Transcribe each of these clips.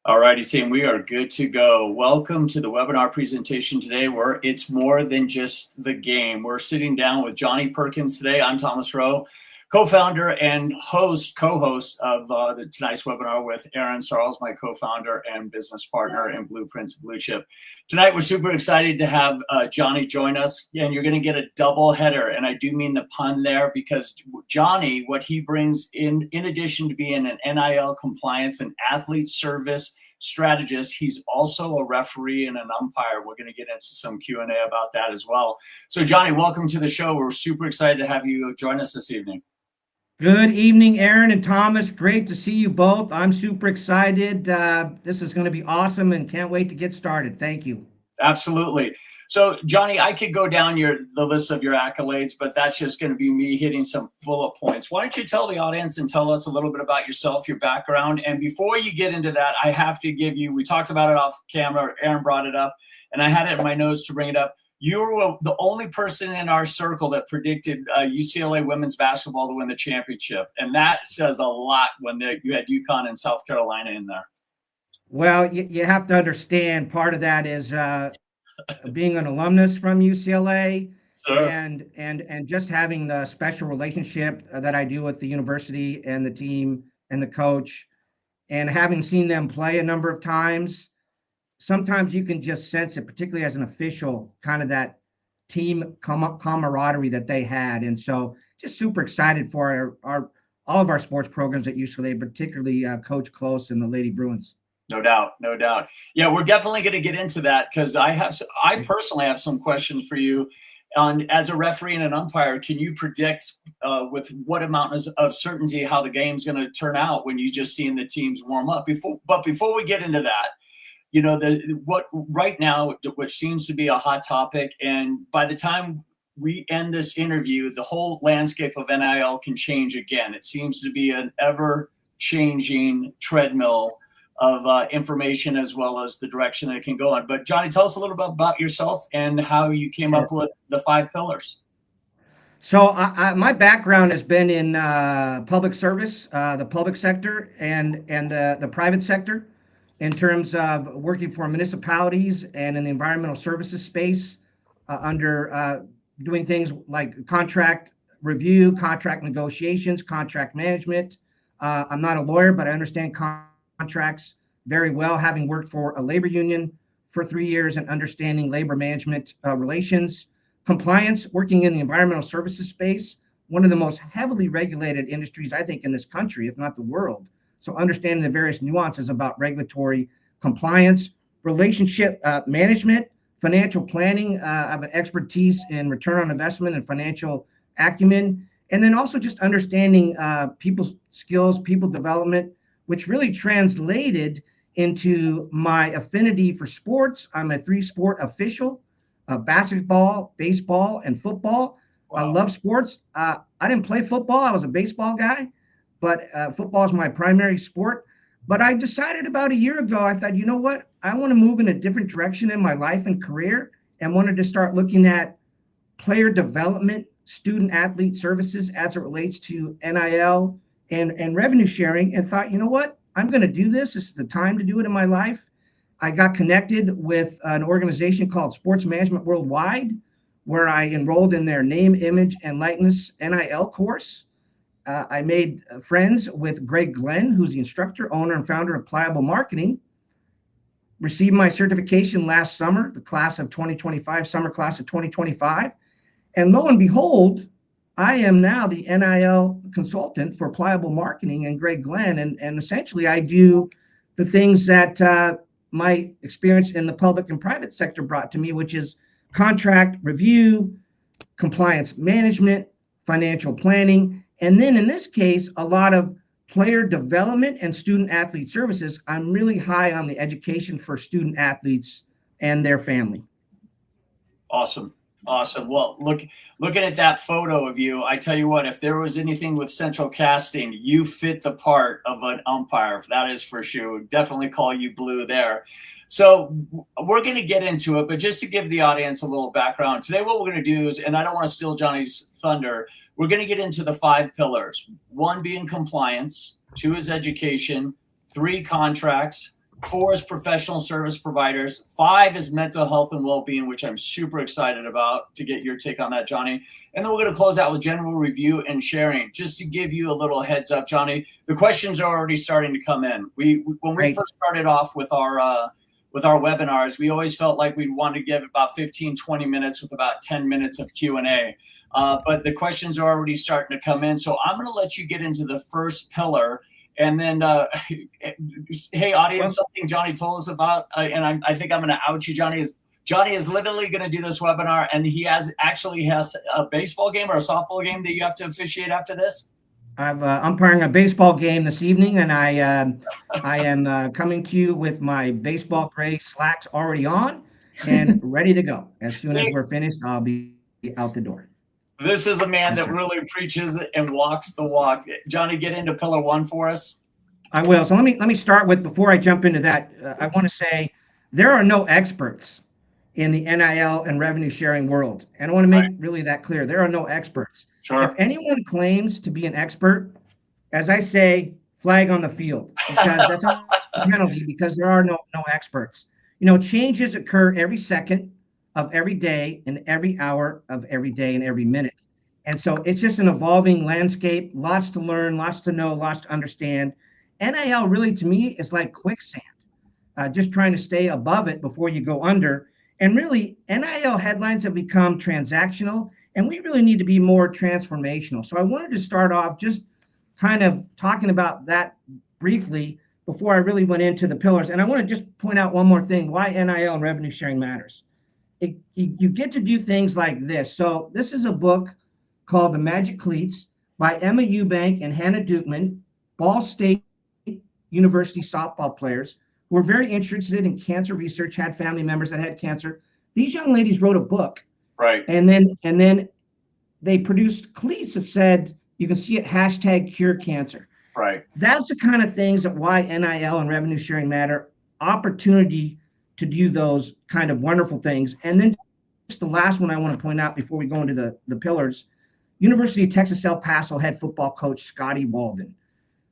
All righty, team, we are good to go. Welcome to the webinar presentation today where it's more than just the game. We're sitting down with Johnnie Perkins today. I'm Thomas Rowe, co-founder and co-host of tonight's webinar with Aaron Sarles, my co-founder and business partner in Blueprint to Blue Chip. Tonight, we're super excited to have Johnnie join us, and you're going to get a double header, and I do mean the pun there, because Johnnie, what he brings in addition to being an NIL compliance and athlete service strategist, he's also a referee and an umpire. We're going to get into some Q&A about that as well. So Johnnie, welcome to the show. We're super excited to have you join us this evening. Good evening, Aaron and Thomas. Great to see you both. I'm super excited. This is going to be awesome and can't wait to get started. Thank you. Absolutely. So Johnnie, I could go down the list of your accolades, but that's just going to be me hitting some bullet points. Why don't you tell the audience and tell us a little bit about yourself, your background? And before you get into that, I have to give you, we talked about it off camera, Aaron brought it up, and I had it in my notes to bring it up. You were the only person in our circle that predicted UCLA women's basketball to win the championship. And that says a lot when you had UConn and South Carolina in there. Well, you have to understand part of that is being an alumnus from UCLA. Sure. and just having the special relationship that I do with the university and the team and the coach, and having seen them play a number of times. Sometimes you can just sense it, particularly as an official, kind of that team camaraderie that they had. And so just super excited for all of our sports programs at UCLA, particularly Coach Close and the Lady Bruins. No doubt. No doubt. Yeah, we're definitely going to get into that because I personally have some questions for you. As a referee and an umpire, can you predict with what amount of certainty how the game's going to turn out when you just seen the teams warm up? Before we get into that, you know, what right now, which seems to be a hot topic, and by the time we end this interview, the whole landscape of NIL can change again. It seems to be an ever-changing treadmill of information as well as the direction that it can go on. But Johnnie, tell us a little bit about yourself and how you came up with the 5 pillars. So my background has been in public service, the public sector and the private sector, in terms of working for municipalities and in the environmental services space, under doing things like contract review, contract negotiations, contract management. I'm not a lawyer, but I understand contracts very well, having worked for a labor union for 3 years and understanding labor management relations. Compliance, working in the environmental services space, one of the most heavily regulated industries, I think, in this country, if not the world. So understanding the various nuances about regulatory compliance, relationship management, financial planning. I have an expertise in return on investment and financial acumen. And then also just understanding people's skills, people development, which really translated into my affinity for sports. I'm a 3-sport official, basketball, baseball, and football. Wow. I love sports. I didn't play football. I was a baseball guy. But football is my primary sport. But I decided about a year ago, I thought, you know what? I want to move in a different direction in my life and career, and wanted to start looking at player development, student athlete services as it relates to NIL and revenue sharing, and thought, you know what? I'm going to do this. This is the time to do it in my life. I got connected with an organization called Sports Management Worldwide, where I enrolled in their name, image, and likeness NIL course. I made friends with Greg Glenn, who's the instructor, owner, and founder of Pliable Marketing. Received my certification last summer, the class of 2025, summer class of 2025. And lo and behold, I am now the NIL consultant for Pliable Marketing and Greg Glenn. And essentially, I do the things that my experience in the public and private sector brought to me, which is contract review, compliance management, financial planning. And then in this case, a lot of player development and student athlete services. I'm really high on the education for student athletes and their family. Awesome. Awesome. Well, looking at that photo of you, I tell you what, if there was anything with central casting, you fit the part of an umpire. That is for sure. We'd definitely call you blue there. So we're going to get into it, but just to give the audience a little background, today what we're going to do is, and I don't want to steal Johnny's thunder, we're going to get into the 5 pillars. 1 being compliance, 2 is education, 3 contracts, 4 is professional service providers, 5 is mental health and well-being, which I'm super excited about to get your take on that, Johnny. And then we're going to close out with general review and sharing. Just to give you a little heads up, Johnny, the questions are already starting to come in. When we first started off with our webinars, we always felt like we'd want to give about 15, 20 minutes with about 10 minutes of Q&A. But the questions are already starting to come in. So I'm going to let you get into the first pillar. And then, hey, audience, something Johnny told us about, and I think I'm going to out you, Johnny is literally going to do this webinar, and he actually has a baseball game or a softball game that you have to officiate after this. I'm umpiring a baseball game this evening, and I am coming to you with my baseball gray slacks already on and ready to go. As soon as we're finished, I'll be out the door. This is a man that really preaches and walks the walk. Johnny, get into pillar 1 for us. I will. So let me start with, before I jump into that, I want to say there are no experts in the NIL and revenue sharing world. And I want to make really that clear. There are no experts. Sure. If anyone claims to be an expert, as I say, flag on the field, because that's a penalty, because there are no experts. You know, changes occur every second of every day and every hour of every day and every minute. And so it's just an evolving landscape, lots to learn, lots to know, lots to understand. NIL really, to me, is like quicksand, just trying to stay above it before you go under. And really, NIL headlines have become transactional, and we really need to be more transformational. So I wanted to start off just kind of talking about that briefly before I really went into the pillars. And I want to just point out one more thing, why NIL and revenue sharing matters. You get to do things like this. So this is a book called The Magic Cleats by Emma Eubank and Hannah Dukeman, Ball State University softball players who were very interested in cancer research, had family members that had cancer. These young ladies wrote a book. Right. And then they produced cleats that said, you can see it, #CureCancer. Right. That's the kind of things that why NIL and revenue sharing matter, opportunity to do those kind of wonderful things. And then just the last one I want to point out before we go into the pillars, University of Texas El Paso head football coach Scotty Walden.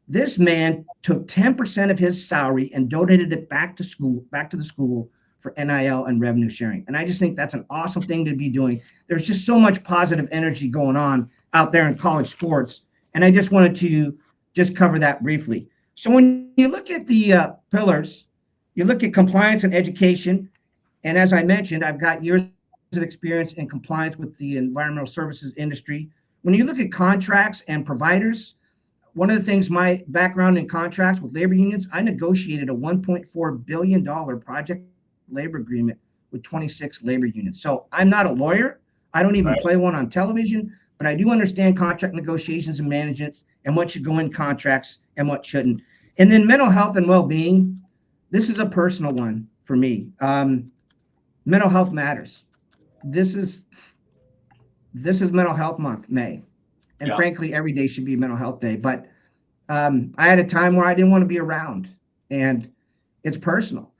This man took 10% of his salary and donated it back to the school for NIL and revenue sharing. And I just think that's an awesome thing to be doing. There's just so much positive energy going on out there in college sports. And I just wanted to just cover that briefly. So when you look at the pillars, you look at compliance and education. And as I mentioned, I've got years of experience in compliance with the environmental services industry. When you look at contracts and providers, one of the things, my background in contracts with labor unions, I negotiated a $1.4 billion project labor agreement with 26 labor unions. So I'm not a lawyer. I don't even play one on television, but I do understand contract negotiations and management and what should go in contracts and what shouldn't. And then mental health and well-being. This is a personal one for me. Mental health matters. This is Mental Health Month, May. And frankly, every day should be Mental Health Day. But I had a time where I didn't want to be around, and it's personal.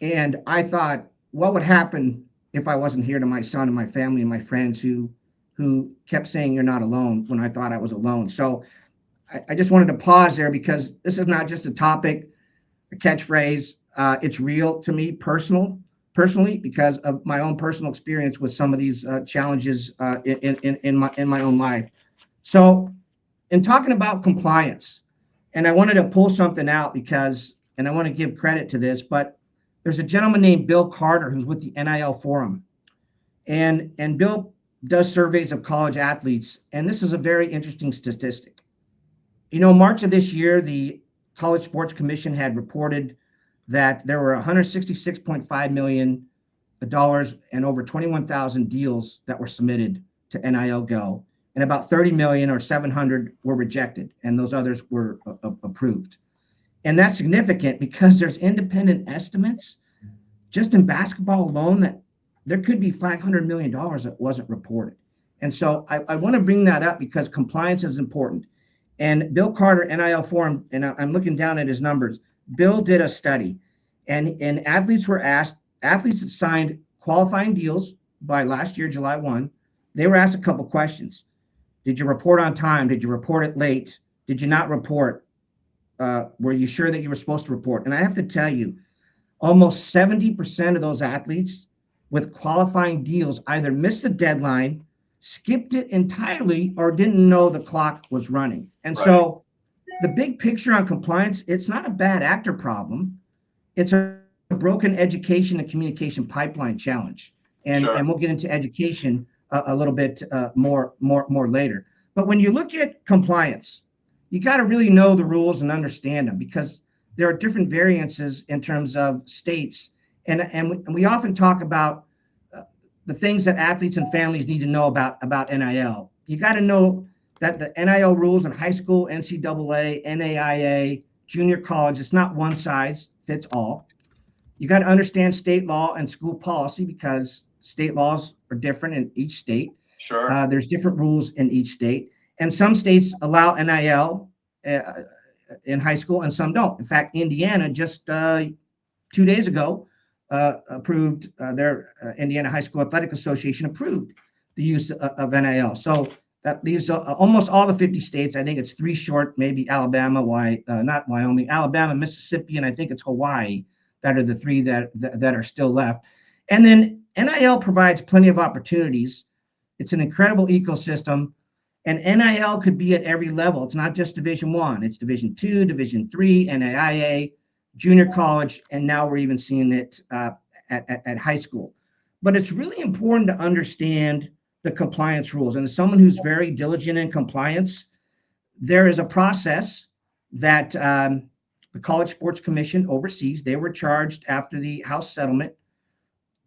And I thought, what would happen if I wasn't here to my son and my family and my friends who kept saying you're not alone when I thought I was alone. So I just wanted to pause there, because this is not just a topic, a catchphrase. It's real to me personally, because of my own personal experience with some of these challenges in my own life. So in talking about compliance, and I wanted to pull something out because, and I want to give credit to this, but there's a gentleman named Bill Carter who's with the NIL Forum. And Bill does surveys of college athletes. And this is a very interesting statistic. You know, March of this year, the College Sports Commission had reported that there were $166.5 million and over 21,000 deals that were submitted to NIL Go. And about 30 million or 700 were rejected, and those others were approved. And that's significant because there's independent estimates just in basketball alone that there could be $500 million that wasn't reported. And so I want to bring that up because compliance is important. And Bill Carter, NIL Forum, and I'm looking down at his numbers. Bill did a study, and athletes were asked, athletes that signed qualifying deals by last year, July 1, they were asked a couple questions. Did you report on time? Did you report it late? Did you not report were you sure that you were supposed to report? And I have to tell you, almost 70% of those athletes with qualifying deals either missed the deadline, skipped it entirely, or didn't know the clock was running. And Right. so the big picture on compliance, it's not a bad actor problem. It's a broken education and communication pipeline challenge. And Sure. we'll get into education a little bit more later. But when you look at compliance, you got to really know the rules and understand them, because there are different variances in terms of states. And we often talk about the things that athletes and families need to know about NIL. You got to know that the NIL rules in high school, NCAA, NAIA, junior college, it's not one size fits all. You got to understand state law and school policy, because state laws are different in each state. Sure. There's different rules in each state, and some states allow NIL in high school, and some don't. In fact, Indiana just 2 days ago approved their Indiana High School Athletic Association approved the use of NIL. So that leaves almost all the 50 states. I think it's three short, maybe Alabama, not Wyoming, Alabama, Mississippi, and I think it's Hawaii that are the three that are still left. And then NIL provides plenty of opportunities. It's an incredible ecosystem, and NIL could be at every level. It's not just Division I, it's Division II, Division III, NAIA, junior college, and now we're even seeing it at high school. But it's really important to understand the compliance rules. And as someone who's very diligent in compliance, there is a process that the College Sports Commission oversees. They were charged after the House settlement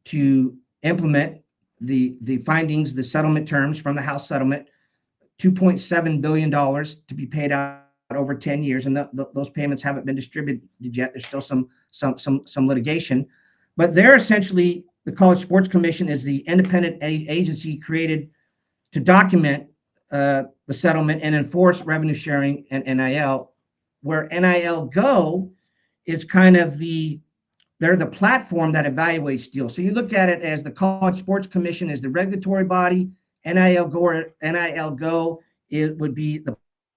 to implement the findings, the settlement terms from the House settlement, $2.7 billion to be paid out over 10 years, and those payments haven't been distributed yet. There's still some litigation, but they're essentially, the College Sports Commission is the independent agency created to document the settlement and enforce revenue sharing and NIL, where NIL Go is kind of they're the platform that evaluates deals. So you look at it as the College Sports Commission is the regulatory body, NIL Go it would be the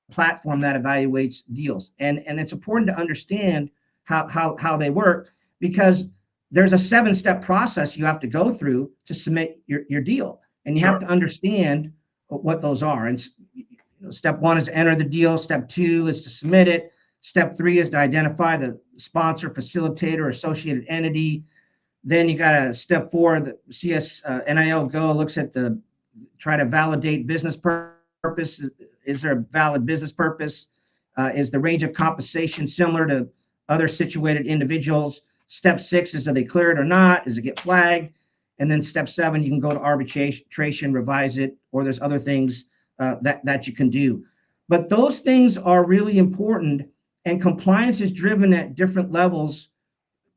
platform that evaluates deals. And it's important to understand how they work, because there's a 7-step process you have to go through to submit your deal. And you have to understand what those are. And step 1 is to enter the deal. Step 2 is to submit it. Step 3 is to identify the sponsor, facilitator, associated entity. Then you got to step 4, the NIL Go looks at try to validate business purpose. Is there a valid business purpose? Is the range of compensation similar to other situated individuals? Step 6 is, are they cleared or not? Does it get flagged? And then step 7, you can go to arbitration, revise it, or there's other things that you can do. But those things are really important, and compliance is driven at different levels,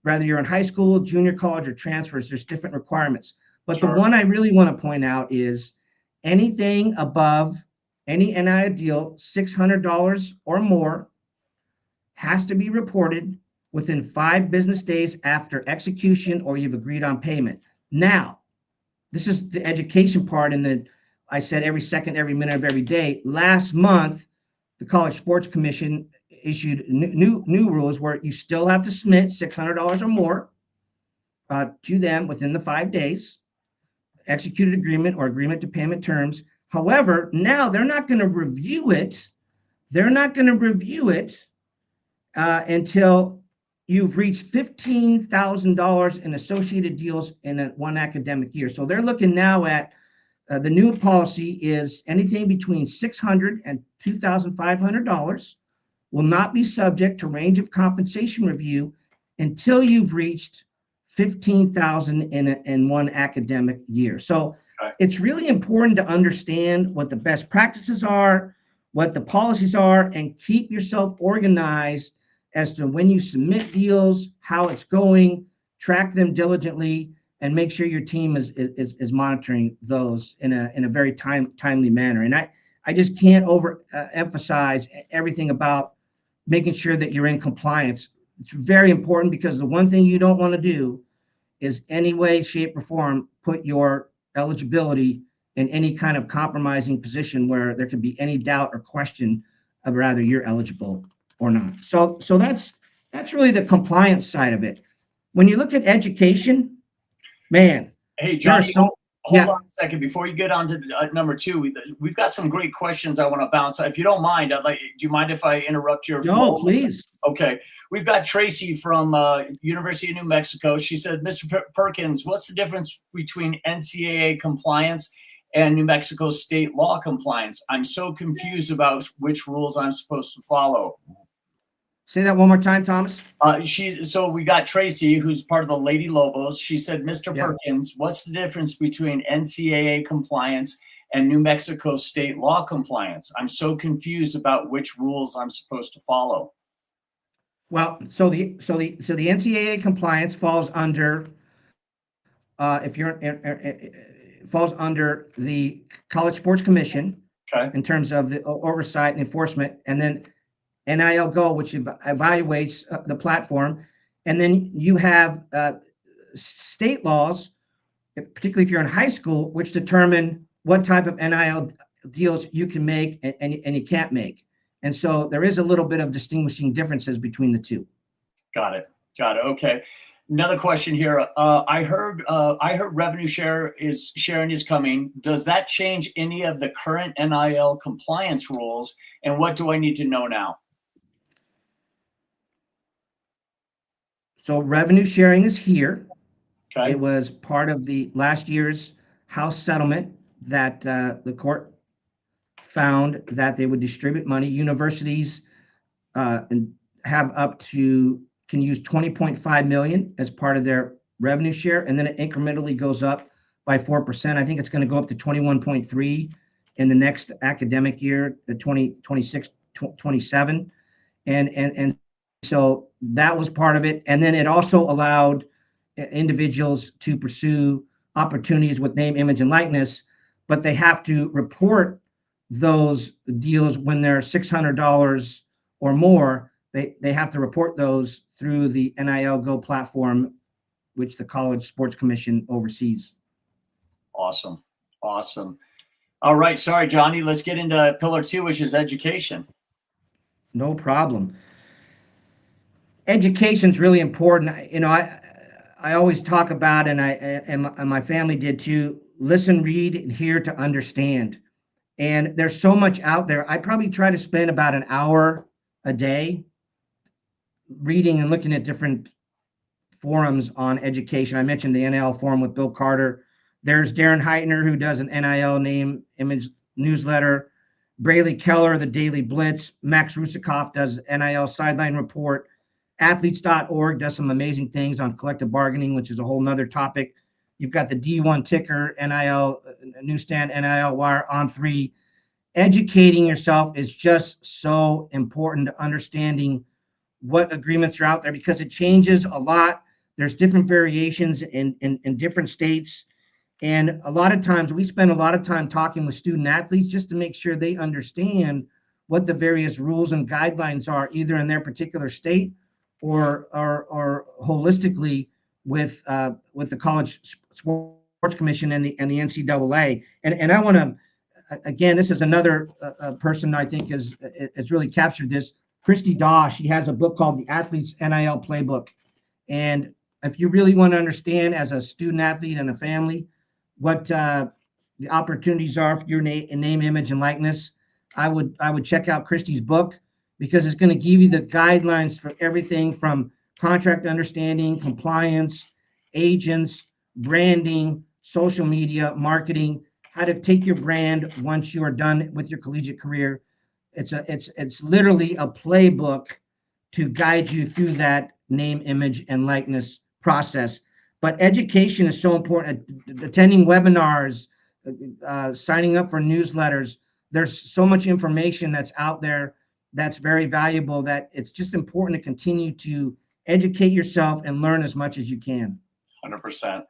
whether you're in high school, junior college, or transfers. There's different requirements. But the one I really want to point out is anything above any NIL deal, $600 or more, has to be reported within 5 business days after execution or you've agreed on payment. Now, this is the education part, and I said every second, every minute of every day. Last month, the College Sports Commission issued new rules where you still have to submit $600 or more to them within the 5 days, executed agreement or agreement to payment terms. However, now they're not going to review it. Until you've reached $15,000 in associated deals in one academic year. So they're looking now at the new policy is anything between $600 and $2,500 will not be subject to range of compensation review until you've reached 15,000 in one academic year. So it's really important to understand what the best practices are, what the policies are, and keep yourself organized as to when you submit deals, how it's going, track them diligently, and make sure your team is monitoring those in a very timely manner. And I just can't emphasize everything about making sure that you're in compliance. It's very important, because the one thing you don't want to do is any way, shape, or form put your eligibility in any kind of compromising position where there could be any doubt or question of whether you're eligible or not. So that's really the compliance side of it. When you look at education, man, Hey, there are Johnny, so hold yeah. on a second before you get on to number two. We've got some great questions I want to bounce. If you don't mind, I'd like. Do you mind if I interrupt your No, flow? please. Okay, we've got Tracy from University of New Mexico. She said, "Mr. Perkins, what's the difference between NCAA compliance and New Mexico state law compliance? I'm so confused about which rules I'm supposed to follow." Say that one more time, Thomas. So we got Tracy, who's part of the Lady Lobos. She said, "Mr. Yeah. Perkins, what's the difference between NCAA compliance and New Mexico state law compliance? I'm so confused about which rules I'm supposed to follow." Well, so the NCAA compliance falls under if you're falls under the College Sports Commission Okay. in terms of the oversight and enforcement, and then NIL Go, which evaluates the platform, and then you have state laws, particularly if you're in high school, which determine what type of NIL deals you can make and you can't make. And so there is a little bit of distinguishing differences between the two. Got it. Got it. Okay. Another question here. I heard revenue sharing is coming. Does that change any of the current NIL compliance rules? And what do I need to know now? So revenue sharing is here. Okay. It was part of the last year's House settlement that the court found that they would distribute money. Universities and have up to can use 20.5 million as part of their revenue share, and then it incrementally goes up by 4%. I think it's going to go up to 21.3 in the next academic year, the 2026 27, and so that was part of it. And then it also allowed individuals to pursue opportunities with name, image, and likeness, but they have to report those deals when they're $600 or more. They have to report those through the NIL Go platform, which the College Sports Commission oversees. Awesome. Awesome. All right. Sorry, Johnny. Let's get into pillar two, which is education. No problem. Education's really important. I always talk about, and my family did too. Listen, read, and hear to understand. And there's so much out there. I probably try to spend about an hour a day reading and looking at different forums on education. I mentioned the NIL forum with Bill Carter. There's Darren Heitner, who does an NIL name image newsletter. Braley Keller, the Daily Blitz. Max Rusikoff does NIL sideline report. Athletes.org does some amazing things on collective bargaining, which is a whole nother topic. You've got the D1 ticker, NIL, newsstand, NIL wire on three. Educating yourself is just so important to understanding what agreements are out there because it changes a lot. There's different variations in different states. And a lot of times we spend a lot of time talking with student athletes just to make sure they understand what the various rules and guidelines are, either in their particular state or holistically with the College Sports Commission and the NCAA. And I want to again, this is another person I think has really captured this. Christy Daw, she has a book called The Athlete's NIL Playbook. And if you really want to understand as a student athlete and a family what the opportunities are for your name, image, and likeness, I would check out Christy's book because it's going to give you the guidelines for everything from contract understanding, compliance, agents, branding, social media, marketing, how to take your brand once you are done with your collegiate career. It's literally a playbook to guide you through that name, image, and likeness process. But education is so important. Attending webinars, signing up for newsletters. There's so much information that's out there that's very valuable that it's just important to continue to educate yourself and learn as much as you can. 100%.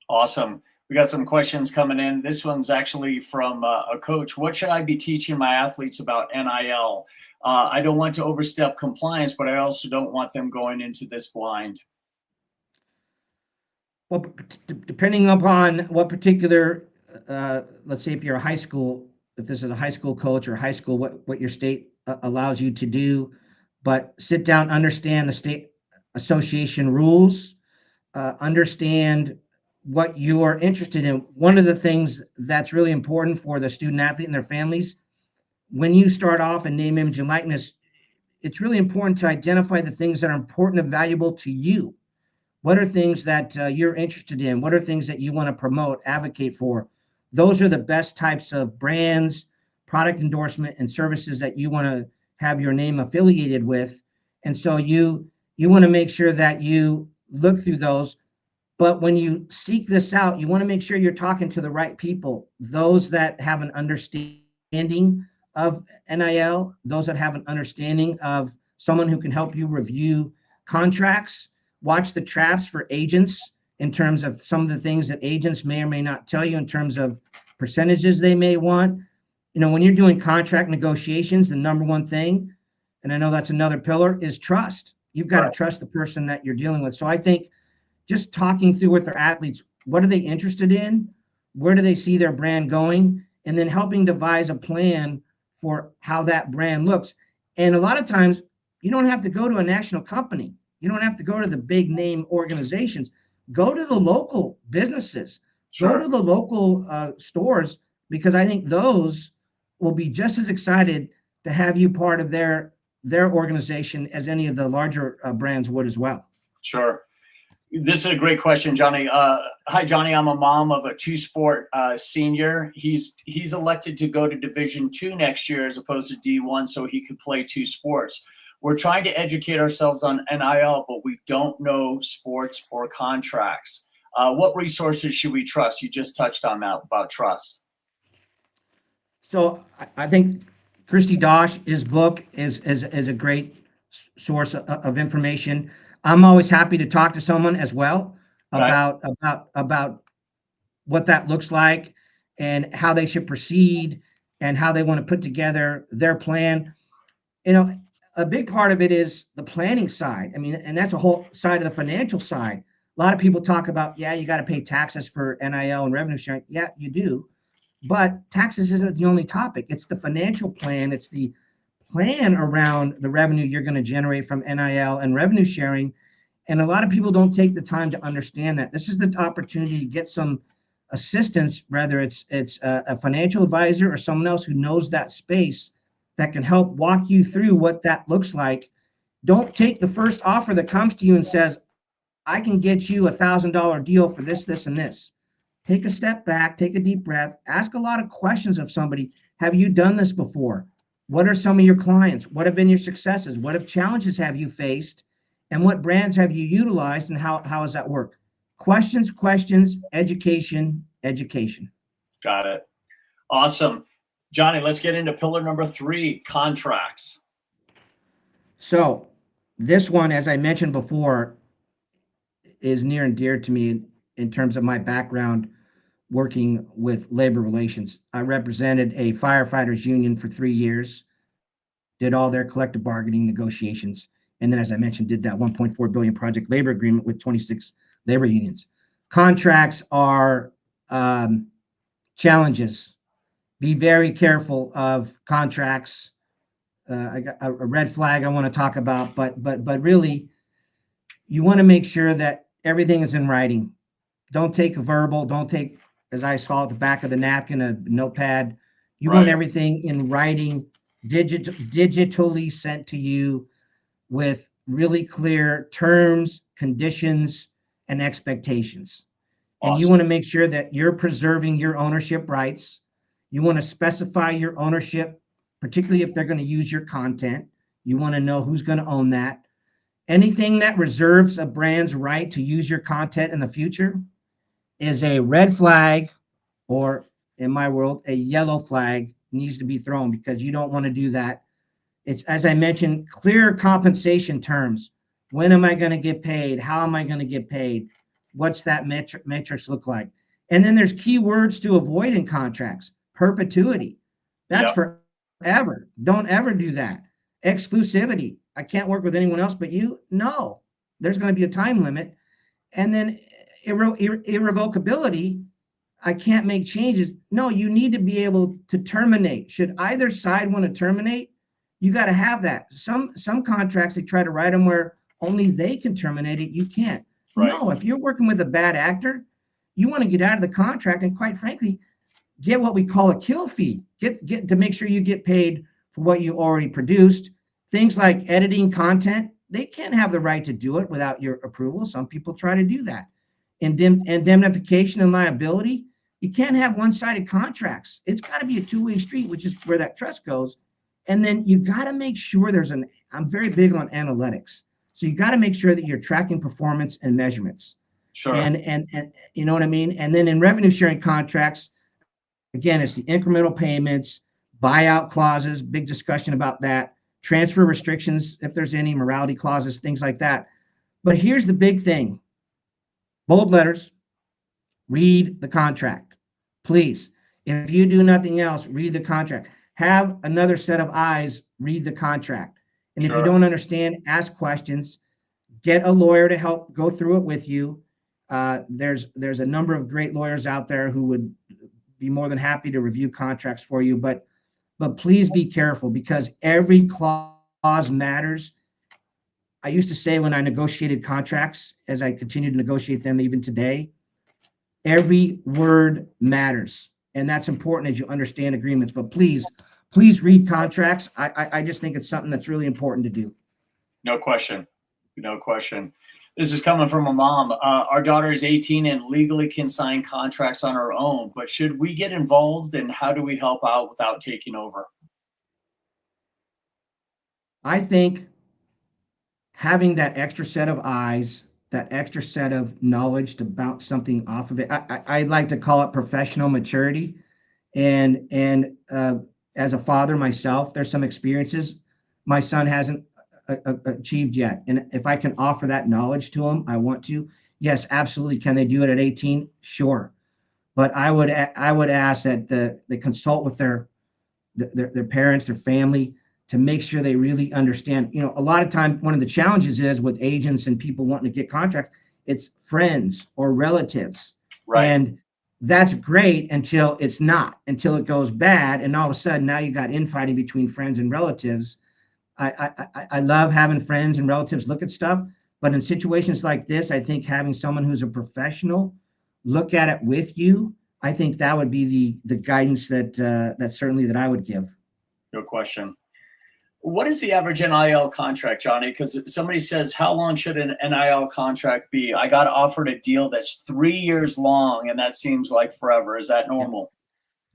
Awesome. We got some questions coming in. This one's actually from a coach. What should I be teaching my athletes about NIL? I don't want to overstep compliance, but I also don't want them going into this blind. Well, depending upon what particular, let's say if you're a high school if this is a high school coach or high school, what your state allows you to do, but sit down, understand the state association rules, understand what you are interested in. One of the things that's really important for the student athlete and their families, when you start off in name, image, and likeness, it's really important to identify the things that are important and valuable to you. What are things that you're interested in? What are things that you want to promote, advocate for? Those are the best types of brands, product endorsement, and services that you want to have your name affiliated with. And so you want to make sure that you look through those. But when you seek this out, you want to make sure you're talking to the right people, those that have an understanding of NIL, those that have an understanding of someone who can help you review contracts, watch the traps for agents in terms of some of the things that agents may or may not tell you in terms of percentages they may want. When you're doing contract negotiations, the number one thing, and I know that's another pillar, is trust. You've got to trust the person that you're dealing with. So I think just talking through with their athletes, what are they interested in? Where do they see their brand going? And then helping devise a plan for how that brand looks. And a lot of times, you don't have to go to a national company. You don't have to go to the big name organizations. Go to the local businesses. Go to the local stores, because I think those will be just as excited to have you part of their organization as any of the larger brands would as well. Sure. This is a great question, Johnny. Hi, Johnny. I'm a mom of a two-sport senior. He's elected to go to Division II next year as opposed to D1, so he could play two sports. We're trying to educate ourselves on NIL, but we don't know sports or contracts. What resources should we trust? You just touched on that about trust. So I think Christy Dosh's book is a great source of information. I'm always happy to talk to someone as well about what that looks like and how they should proceed and how they want to put together their plan. A big part of it is the planning side. I mean, and that's a whole side of the financial side. A lot of people talk about, you got to pay taxes for NIL and revenue sharing. Yeah, you do. But taxes isn't the only topic. It's the financial plan. It's the plan around the revenue you're going to generate from NIL and revenue sharing. And a lot of people don't take the time to understand that. This is the opportunity to get some assistance, whether it's a financial advisor or someone else who knows that space that can help walk you through what that looks like. Don't take the first offer that comes to you and says, I can get you $1,000 deal for this, this, and this. Take a step back, take a deep breath, ask a lot of questions of somebody. Have you done this before? What are some of your clients? What have been your successes? What have challenges have you faced? And what brands have you utilized, and how has that worked? Questions, education. Got it. Awesome. Johnny, let's get into pillar number 3, contracts. So this one, as I mentioned before, is near and dear to me in terms of my background working with labor relations. I represented a firefighters union for 3 years, did all their collective bargaining negotiations, and then, as I mentioned, did that $1.4 billion project labor agreement with 26 labor unions. Contracts are challenges. Be very careful of contracts. I got a red flag I want to talk about, but really, you want to make sure that everything is in writing. Don't take a verbal. Don't take, as I saw at the back of the napkin, a notepad. You want everything in writing, digitally sent to you with really clear terms, conditions, and expectations. Awesome. And you want to make sure that you're preserving your ownership rights. You want to specify your ownership, particularly if they're going to use your content. You want to know who's going to own that. Anything that reserves a brand's right to use your content in the future is a red flag, or in my world, a yellow flag needs to be thrown, because you don't want to do that. It's, as I mentioned, clear compensation terms. When am I going to get paid? How am I going to get paid? What's that metrics look like? And then there's key words to avoid in contracts. Perpetuity. That's forever. Don't ever do that. Exclusivity. I can't work with anyone else but you. No, there's going to be a time limit. And then irrevocability. I can't make changes. No, you need to be able to terminate. Should either side want to terminate, you got to have that. Some contracts, they try to write them where only they can terminate it. You can't. Right. No, if you're working with a bad actor, you want to get out of the contract and, quite frankly, get what we call a kill fee. Get to make sure you get paid for what you already produced. Things like editing content, they can't have the right to do it without your approval. Some people try to do that. Indemnification and liability, you can't have one-sided contracts. It's got to be a two-way street, which is where that trust goes. And then you got to make sure I'm very big on analytics. So you got to make sure that you're tracking performance and measurements. Sure. And you know what I mean? And then in revenue sharing contracts, again, it's the incremental payments, buyout clauses, big discussion about that, transfer restrictions, if there's any, morality clauses, things like that. But here's the big thing. Bold letters, read the contract. Please, if you do nothing else, read the contract. Have another set of eyes read the contract. And if you don't understand, ask questions. Get a lawyer to help go through it with you. There's a number of great lawyers out there who would be more than happy to review contracts for you. But please be careful, because every clause matters. I used to say, when I negotiated contracts, as I continue to negotiate them even today, every word matters. And that's important as you understand agreements. But please read contracts. I just think it's something that's really important to do. No question. No question. This is coming from a mom. Our daughter is 18 and legally can sign contracts on her own, but should we get involved, and how do we help out without taking over? I think having that extra set of eyes, that extra set of knowledge to bounce something off of it, I like to call it professional maturity. And as a father myself, there's some experiences my son hasn't achieved yet. And if I can offer that knowledge to him, I want to. Yes, absolutely. Can they do it at 18? Sure. But I would ask that they consult with their parents, their family, to make sure they really understand. You know, a lot of times, one of the challenges is with agents and people wanting to get contracts, it's friends or relatives. Right. And that's great until it's not, until it goes bad. And all of a sudden now you got infighting between friends and relatives. I love having friends and relatives look at stuff, but in situations like this, I think having someone who's a professional look at it with you, I think that would be the guidance that certainly that I would give. No question. What is the average NIL contract, Johnny? Because somebody says, how long should an NIL contract be? I got offered a deal that's 3 years long, and that seems like forever. Is that normal?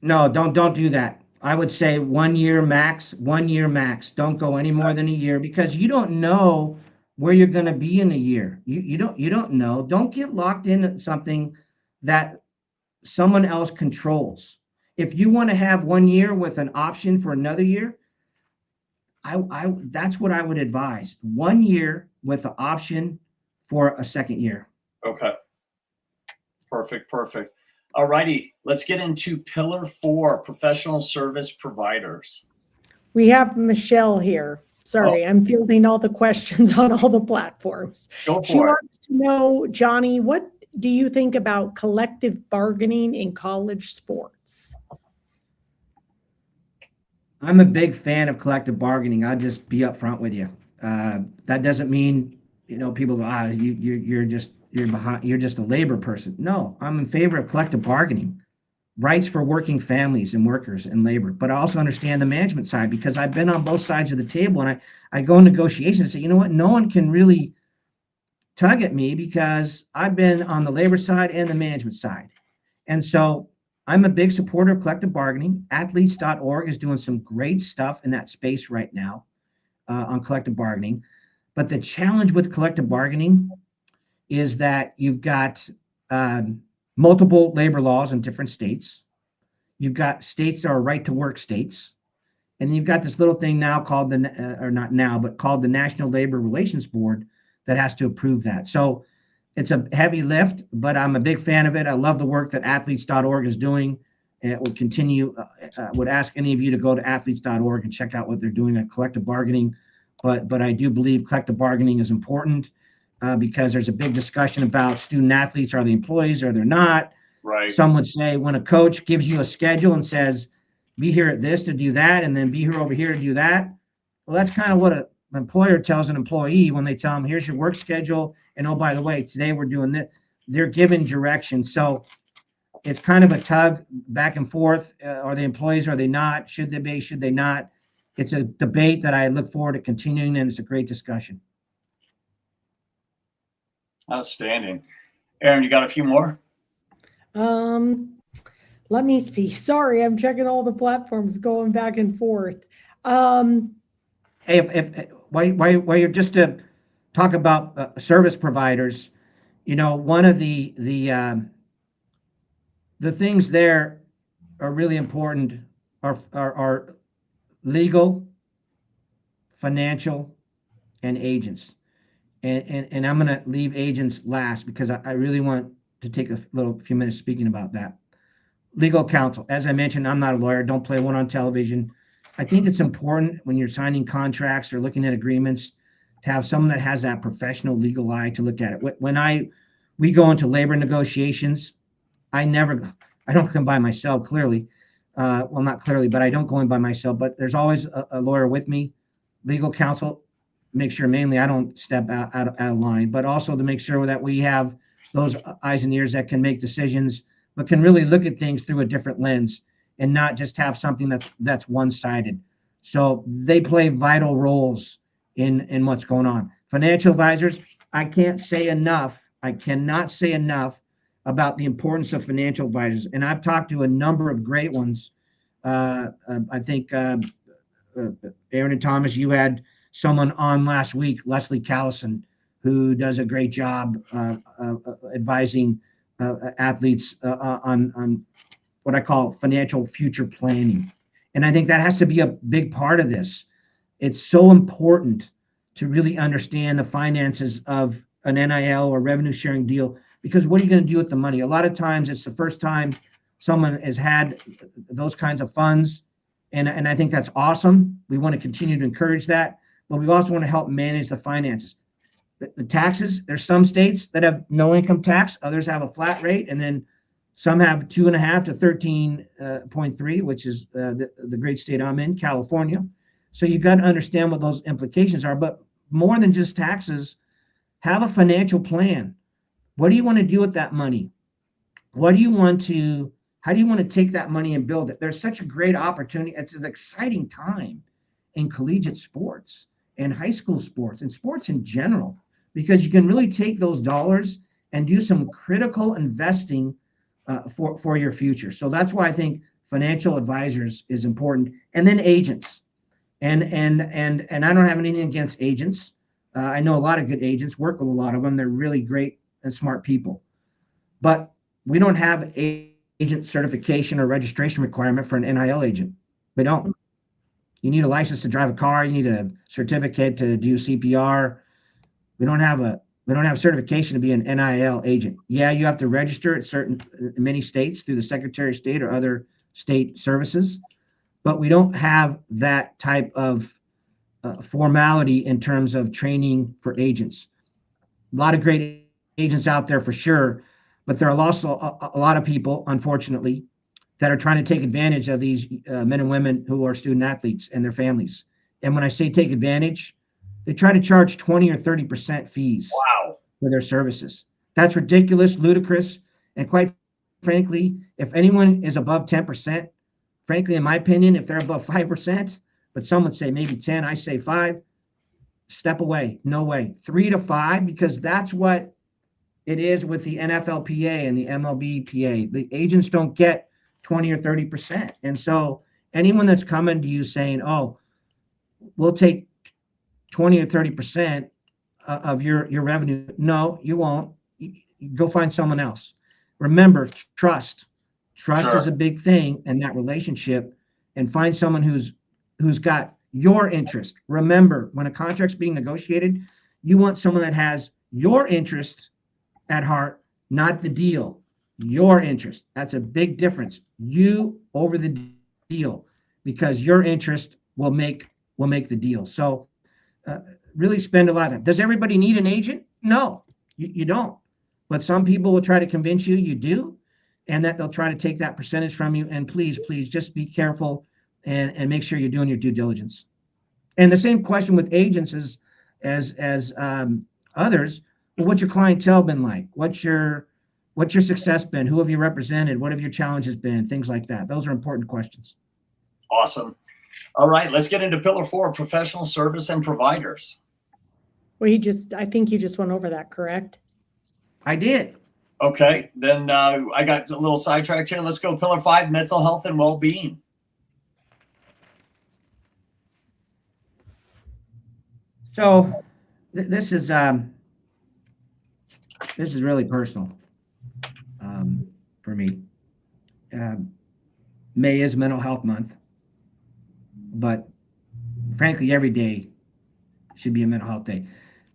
No, don't do that. I would say 1 year max, 1 year max. Don't go any more than a year, because you don't know where you're going to be in a year. You don't know. Don't get locked into something that someone else controls. If you want to have 1 year with an option for another year, that's what I would advise. 1 year with the option for a second year. Okay. Perfect. All righty. Let's get into Pillar 4, professional service providers. We have Michelle here. Sorry, I'm fielding all the questions on all the platforms. She wants to know, Johnny, what do you think about collective bargaining in college sports? I'm a big fan of collective bargaining. I'll just be upfront with you. That doesn't mean, people go, you're just a labor person. No, I'm in favor of collective bargaining, rights for working families and workers and labor. But I also understand the management side, because I've been on both sides of the table, and I go in negotiations and say, you know what, no one can really tug at me, because I've been on the labor side and the management side. And so I'm a big supporter of collective bargaining. Athletes.org is doing some great stuff in that space right now on collective bargaining. But the challenge with collective bargaining is that you've got multiple labor laws in different states. You've got states that are right to work states. And then you've got this little thing now called called the National Labor Relations Board that has to approve that. So it's a heavy lift, but I'm a big fan of it. I love the work that athletes.org is doing. It will continue. Would ask any of you to go to athletes.org and check out what they're doing at collective bargaining. But I do believe collective bargaining is important because there's a big discussion about student athletes. Are they employees or they're not? Right. Some would say when a coach gives you a schedule and says, be here at this to do that, and then be here over here to do that. Well, that's kind of what an employer tells an employee when they tell them, here's your work schedule. And oh, by the way, today we're doing this. They're given direction. So it's kind of a tug back and forth. Are they employees? Are they not? Should they be? Should they not? It's a debate that I look forward to continuing, and it's a great discussion. Outstanding. Aaron, you got a few more? Let me see. Sorry, I'm checking all the platforms going back and forth. Hey, if while you're just to talk about service providers, one of the things there are really important are legal, financial, and agents. And I'm going to leave agents last because I really want to take a few minutes speaking about that. Legal counsel. As I mentioned, I'm not a lawyer. Don't play one on television. I think it's important when you're signing contracts or looking at agreements to have someone that has that professional legal eye to look at it. When we go into labor negotiations, I don't come by myself, clearly. Well, not clearly, but I don't go in by myself. But there's always a lawyer with me, legal counsel. Make sure mainly I don't step out of line, but also to make sure that we have those eyes and ears that can make decisions, but can really look at things through a different lens and not just have something that's one-sided. So they play vital roles in what's going on. Financial advisors, I cannot say enough about the importance of financial advisors. And I've talked to a number of great ones. I think Aaron and Thomas, you had someone on last week, Leslie Callison, who does a great job advising athletes on what I call financial future planning. And I think that has to be a big part of this. It's so important to really understand the finances of an NIL or revenue sharing deal, because what are you going to do with the money? A lot of times it's the first time someone has had those kinds of funds. And I think that's awesome. We want to continue to encourage that, but we also want to help manage the finances. The taxes, there's some states that have no income tax, others have a flat rate, and then some have 2.5 to 13.3, which is the great state I'm in, California. So you've got to understand what those implications are. But more than just taxes, have a financial plan. What do you want to do with that money? How do you want to take that money and build it? There's such a great opportunity. It's an exciting time in collegiate sports and high school sports and sports in general, because you can really take those dollars and do some critical investing for your future. So that's why I think financial advisors is important. And then agents. And I don't have anything against agents. I know a lot of good agents, work with a lot of them. They're really great and smart people. But we don't have agent certification or registration requirement for an NIL agent. We don't. You need a license to drive a car. You need a certificate to do CPR. We don't have certification to be an NIL agent. Yeah, you have to register at many states through the Secretary of State or other state services, but we don't have that type of formality in terms of training for agents. A lot of great agents out there for sure, but there are also a lot of people, unfortunately, that are trying to take advantage of these men and women who are student athletes and their families. And when I say take advantage, they try to charge 20 or 30% fees for their services. That's ridiculous, ludicrous, and quite frankly, if anyone is above 10%, frankly, in my opinion, if they're above 5%, but some would say maybe 10, I say 5, step away, no way. 3 to 5, because that's what it is with the NFLPA and the MLBPA. The agents don't get 20 or 30%. And so anyone that's coming to you saying, oh, we'll take 20 or 30% of your revenue. No, you won't. You go find someone else. Remember, trust. Trust is a big thing in that relationship, and find someone who's got your interest. Remember, when a contract's being negotiated, you want someone that has your interest at heart, not the deal. Your interest. That's a big difference. You over the deal, because your interest will make the deal. So really spend a lot of time. Does everybody need an agent? No, you don't. But some people will try to convince you do. and that they'll try to take that percentage from you. And please, please just be careful and make sure you're doing your due diligence. And the same question with agents as others. Well, what's your clientele been like? What's your success been? Who have you represented? What have your challenges been? Things like that. Those are important questions. Awesome. All right, let's get into pillar 4, professional service and providers. Well, I think you just went over that, correct? I did. Okay, then I got a little sidetracked here. Let's go pillar 5, mental health and well-being. So this is really personal for me. May is Mental Health Month, but frankly, every day should be a mental health day.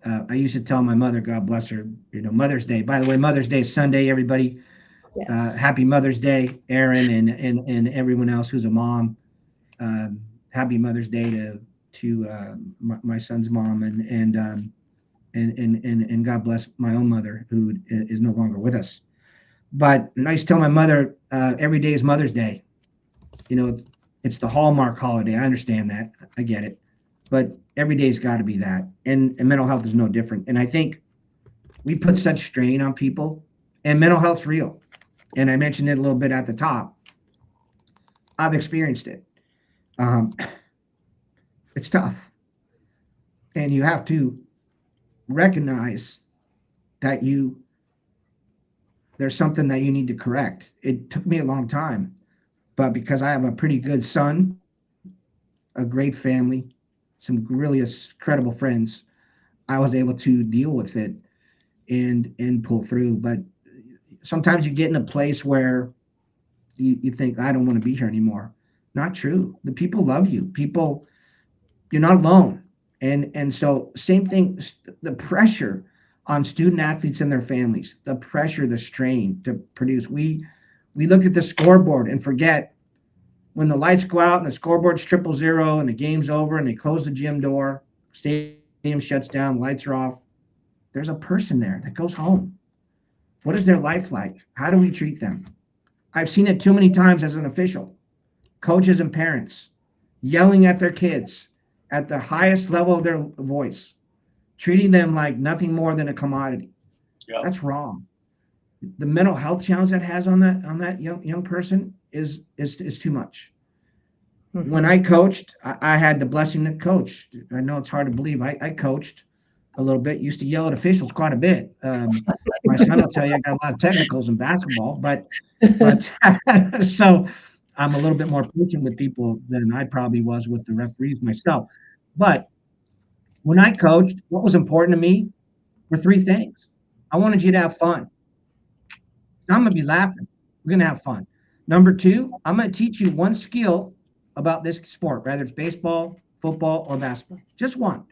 I used to tell my mother, God bless her, Mother's Day. By the way, Mother's Day is Sunday, everybody. Yes. Happy Mother's Day, Erin and everyone else who's a mom. Happy Mother's Day to my son's mom and God bless my own mother who is no longer with us. But I used to tell my mother every day is Mother's Day. It's the Hallmark holiday. I understand that. I get it. But every day's got to be that. And mental health is no different. And I think we put such strain on people, and mental health's real. And I mentioned it a little bit at the top. I've experienced it. It's tough. And you have to recognize that there's something that you need to correct. It took me a long time, but because I have a pretty good son, a great family, some really incredible friends, I was able to deal with it and pull through. But sometimes you get in a place where you think, I don't want to be here anymore. Not true. The people love you. You're not alone. And so same thing, the pressure on student athletes and their families, the pressure, the strain to produce. We look at the scoreboard and forget when the lights go out and the scoreboard's 0-0 and the game's over and they close the gym door, stadium shuts down, lights are off. There's a person there that goes home. What is their life like? How do we treat them? I've seen it too many times as an official. Coaches and parents yelling at their kids at the highest level of their voice, treating them like nothing more than a commodity. Yeah. That's wrong. The mental health challenge that has on that young person is too much. Mm-hmm. When I coached, I had the blessing to coach. I know it's hard to believe. I coached a little bit, used to yell at officials quite a bit. My son will tell you I got a lot of technicals in basketball, but so I'm a little bit more patient with people than I probably was with the referees myself. But when I coached, what was important to me were 3 things. I wanted you to have fun. I'm going to be laughing. We're going to have fun. Number 2, I'm going to teach you one skill about this sport, whether it's baseball, football, or basketball. Just one.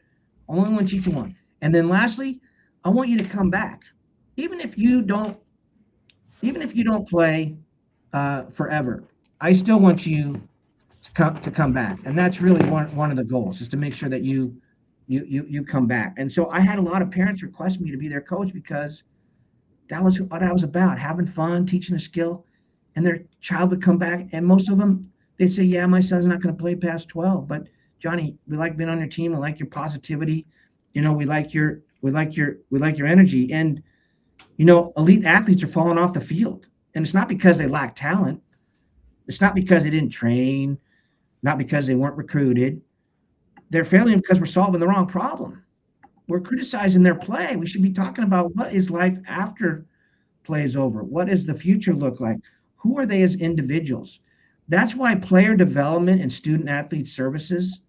I only want to teach you one. And then lastly, I want you to come back. Even if you don't play forever, I still want you to come back. And that's really one of the goals, is to make sure that you come back. And so I had a lot of parents request me to be their coach because that was what I was about, having fun, teaching a skill, and their child would come back. And most of them, they'd say, yeah, my son's not going to play past 12, but Johnny, we like being on your team. We like your positivity. We like your energy. And, elite athletes are falling off the field. And it's not because they lack talent. It's not because they didn't train, not because they weren't recruited. They're failing because we're solving the wrong problem. We're criticizing their play. We should be talking about what is life after play is over. What does the future look like? Who are they as individuals? That's why player development and student athlete services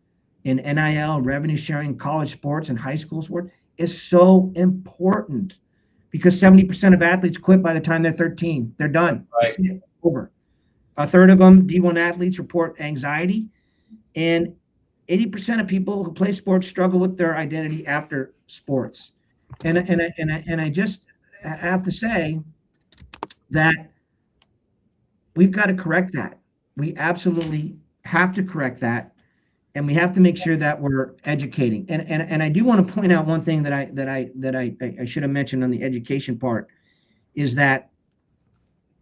in NIL, revenue sharing, college sports, and high school sport is so important, because 70% of athletes quit by the time they're 13. They're done. Right. It's over. A third of them, D1 athletes, report anxiety, and 80% of people who play sports struggle with their identity after sports. And I just have to say that we've got to correct that. We absolutely have to correct that, and we have to make sure that we're educating. And I do want to point out one thing that I should have mentioned on the education part, is that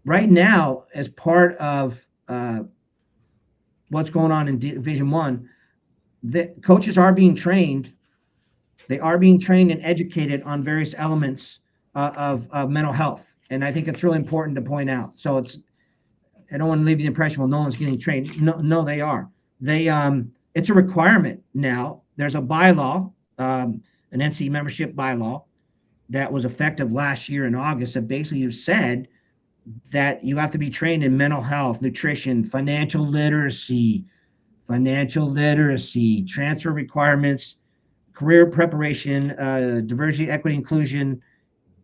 right now, as part of what's going on in Division One, the coaches are being trained. They are being trained and educated on various elements of mental health, and I think it's really important to point out. So I don't want to leave the impression, well, no one's getting trained. No, they are. It's a requirement now. There's a bylaw, an NC membership bylaw that was effective last year in August that basically said that you have to be trained in mental health, nutrition, financial literacy, transfer requirements, career preparation, diversity, equity, inclusion,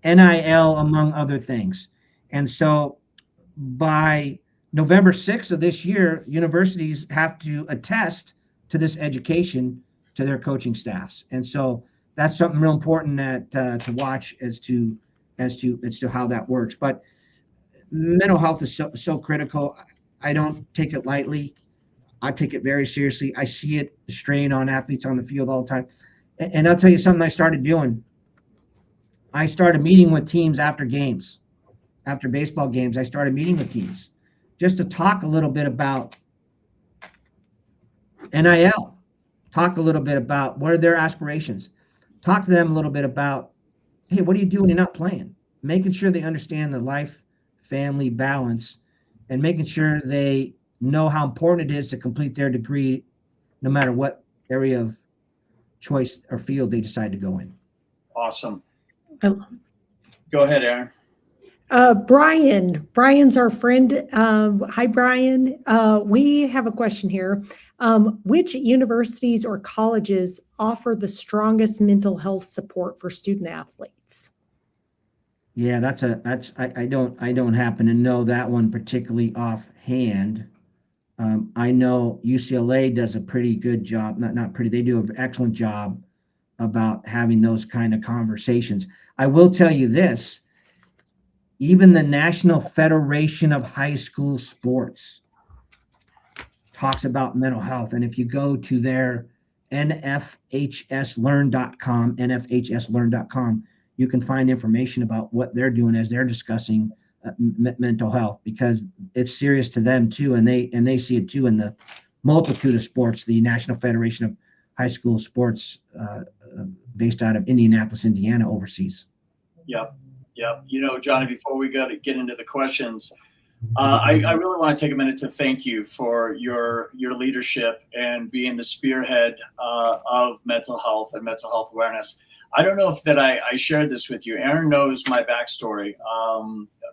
NIL, among other things. And so by November 6th of this year, universities have to attest to this education to their coaching staffs. And so that's something real important that to watch as to how that works. But mental health is so critical. I don't take it lightly. I take it very seriously. I see it strain on athletes on the field all the time. And I'll tell you something I started doing. I started meeting with teams after games. After baseball games, I started meeting with teams just to talk a little bit about NIL, talk a little bit about what are their aspirations, talk to them a little bit about, hey, what do you do when you're not playing? Making sure they understand the life-family balance and making sure they know how important it is to complete their degree no matter what area of choice or field they decide to go in. Awesome. Go ahead, Aaron. Brian's our friend. Hi, Brian. We have a question here. Which universities or colleges offer the strongest mental health support for student athletes? Yeah, I don't happen to know that one particularly offhand. I know UCLA does a pretty good job. Not pretty. They do an excellent job about having those kind of conversations. I will tell you this. Even the National Federation of High School Sports talks about mental health. And if you go to their nfhslearn.com, you can find information about what they're doing as they're discussing mental health, because it's serious to them too. And they see it too in the multitude of sports, the National Federation of High School Sports based out of Indianapolis, Indiana, overseas. Yep. You know, Johnny, before we get into the questions, I really want to take a minute to thank you for your leadership and being the spearhead of mental health and mental health awareness. I don't know if that I shared this with you. Aaron knows my backstory.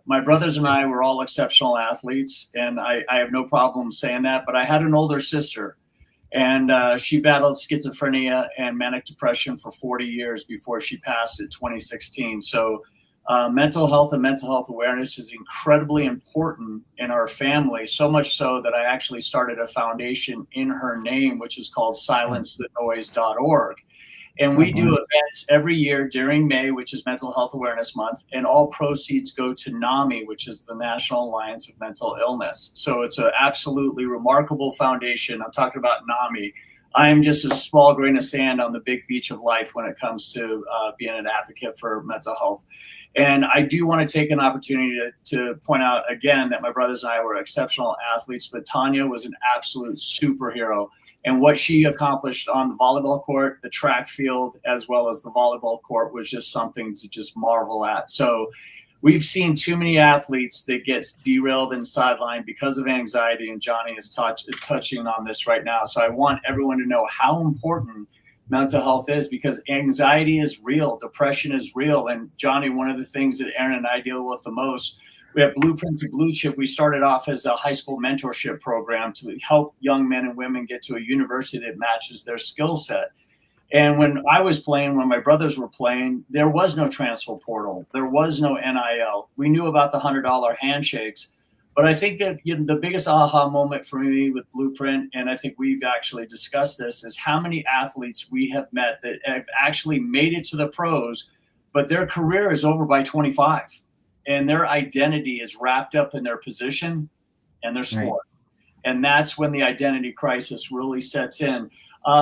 My brothers and I were all exceptional athletes, and I have no problem saying that, but I had an older sister, and she battled schizophrenia and manic depression for 40 years before she passed in 2016. So mental health and mental health awareness is incredibly important in our family, so much so that I actually started a foundation in her name, which is called silencethenoise.org. And we do events every year during May, which is Mental Health Awareness Month, and all proceeds go to NAMI, which is the National Alliance of Mental Illness. So it's an absolutely remarkable foundation. I'm talking about NAMI. I am just a small grain of sand on the big beach of life when it comes to being an advocate for mental health. And I do want to take an opportunity to point out again that my brothers and I were exceptional athletes, but Tanya was an absolute superhero. And what she accomplished on the volleyball court, the track field, as well as the volleyball court was just something to just marvel at. So we've seen too many athletes that get derailed and sidelined because of anxiety, and Johnny is touching on this right now. So I want everyone to know how important mental health is, because anxiety is real, depression is real. And Johnny, one of the things that Aaron and I deal with the most, we have Blueprint to Blue Chip. We started off as a high school mentorship program to help young men and women get to a university that matches their skill set. And when I was playing, when my brothers were playing, there was no transfer portal. There was no NIL. We knew about the $100 handshakes. But I think that the biggest aha moment for me with Blueprint, and I think we've actually discussed this, is how many athletes we have met that have actually made it to the pros, but their career is over by 25. And their identity is wrapped up in their position and their sport. Right. And that's when the identity crisis really sets in.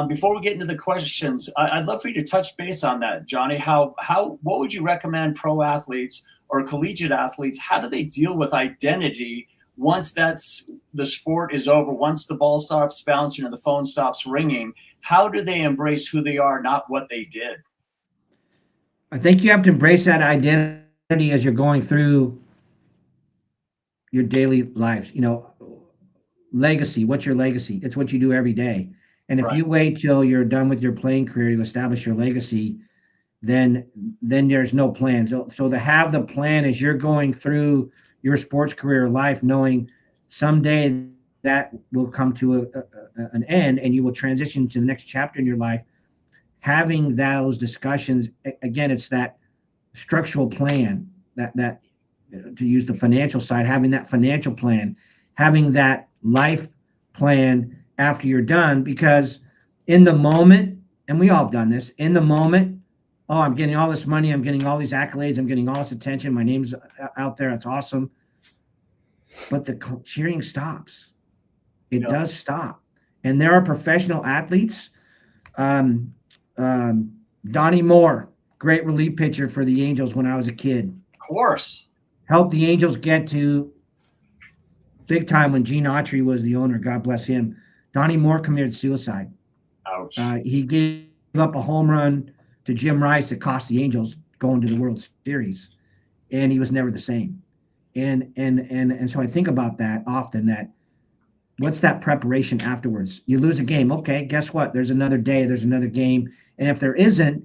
Before we get into the questions, I'd love for you to touch base on that, Johnny. What would you recommend pro athletes or collegiate athletes? How do they deal with identity once the sport is over, once the ball stops bouncing or the phone stops ringing? How do they embrace who they are, not what they did? I think you have to embrace that identity as you're going through your daily lives. Legacy. What's your legacy? It's what you do every day. And if Right. you wait till you're done with your playing career to establish your legacy, then there's no plan. So to have the plan as you're going through your sports career life, knowing someday that will come to an end and you will transition to the next chapter in your life, having those discussions, again, it's that structural plan that to use the financial side, having that financial plan, having that life plan after you're done, because in the moment, and we all have done this, in the moment, oh, I'm getting all this money, I'm getting all these accolades, I'm getting all this attention, my name's out there, it's awesome. But the cheering stops. It does stop. And there are professional athletes. Donnie Moore, great relief pitcher for the Angels when I was a kid. Of course. Helped the Angels get to big time when Gene Autry was the owner. God bless him. Donnie Moore committed suicide. Ouch. He gave up a home run to Jim Rice that cost the Angels going to the World Series, and he was never the same. And so I think about that often. That what's that preparation afterwards? You lose a game, okay? Guess what? There's another day. There's another game, and if there isn't,